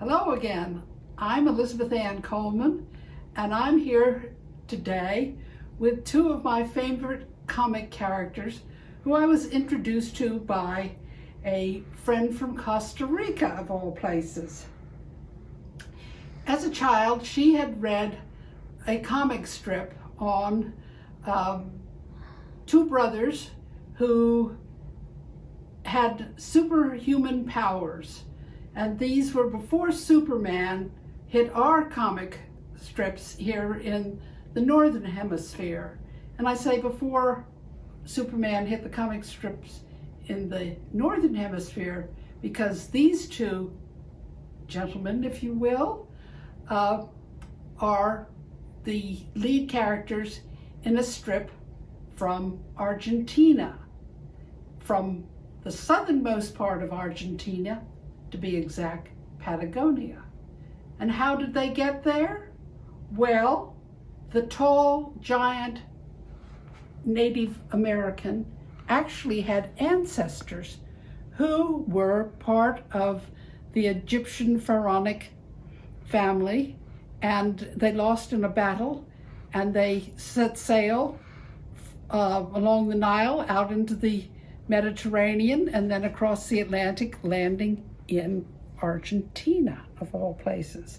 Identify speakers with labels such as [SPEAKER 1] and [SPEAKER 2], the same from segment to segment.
[SPEAKER 1] Hello again. I'm Elizabeth Anne Coleman, and I'm here today with two of my favorite comic characters who I was introduced to by a friend from Costa Rica, of all places. As a child, she had read a comic strip on two brothers who had superhuman powers. And these were before Superman hit our comic strips here in the Northern Hemisphere. And I say before Superman hit the comic strips in the Northern Hemisphere because these two gentlemen, if you will, are the lead characters in a strip from Argentina, from the southernmost part of Argentina, to be exact, Patagonia. And how did they get there? Well, the tall, giant Native American actually had ancestors who were part of the Egyptian pharaonic family, and they lost in a battle, and they set sail along the Nile out into the Mediterranean and then across the Atlantic, landing in Argentina, of all places.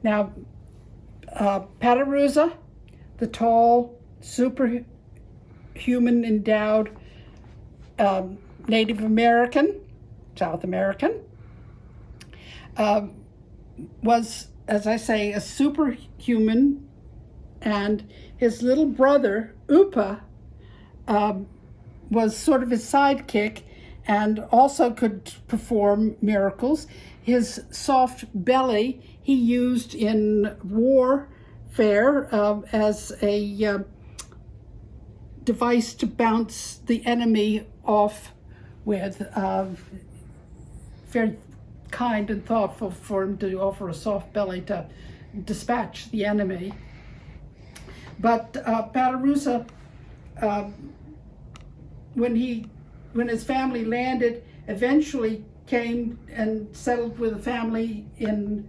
[SPEAKER 1] Now, Patoruzu, the tall, superhuman endowed Native American, South American, was, as I say, a superhuman, and his little brother, Upa, was sort of his sidekick and also could perform miracles. His soft belly he used in warfare as a device to bounce the enemy off with. Very kind and thoughtful for him to offer a soft belly to dispatch the enemy. But Patoruzu, when his family landed, eventually came and settled with a family in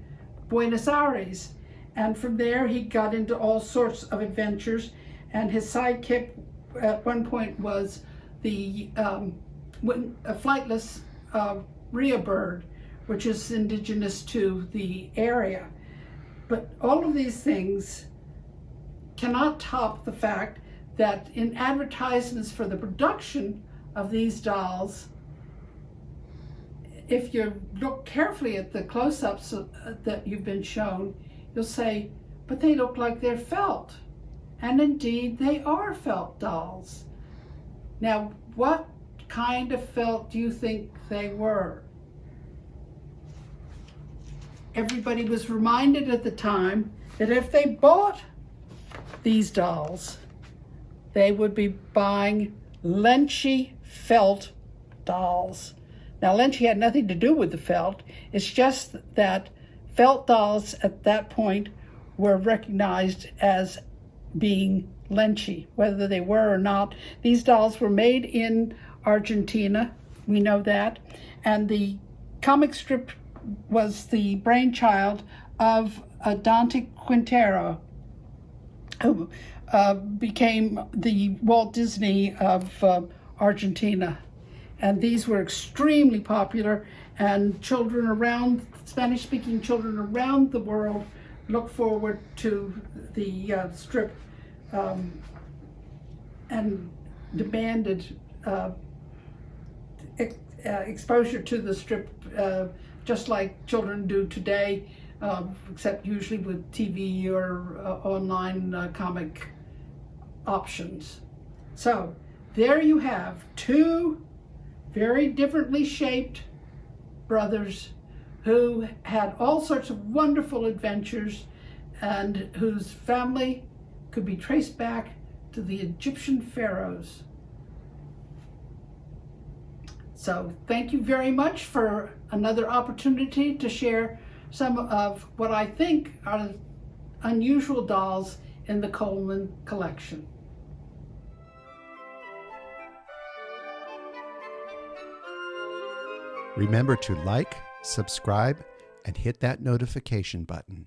[SPEAKER 1] Buenos Aires. And from there he got into all sorts of adventures, and his sidekick at one point was a flightless rhea bird, which is indigenous to the area. But all of these things cannot top the fact that in advertisements for the production of these dolls, if you look carefully at the close-ups that you've been shown, you'll say, but they look like they're felt. And indeed, they are felt dolls. Now, what kind of felt do you think they were? Everybody was reminded at the time that if they bought these dolls, they would be buying Lenchy felt dolls. Now, Lenchy had nothing to do with the felt. It's just that felt dolls at that point were recognized as being Lenchy, whether they were or not. These dolls were made in Argentina, we know that, and the comic strip was the brainchild of Dante Quintero, who became the Walt Disney of Argentina. And these were extremely popular, and Spanish-speaking children around the world look forward to the strip and demanded exposure to the strip just like children do today, except usually with TV or online comic options. So there you have two very differently shaped brothers who had all sorts of wonderful adventures and whose family could be traced back to the Egyptian pharaohs. So thank you very much for another opportunity to share some of what I think are unusual dolls in the Coleman collection.
[SPEAKER 2] Remember to like, subscribe, and hit that notification button.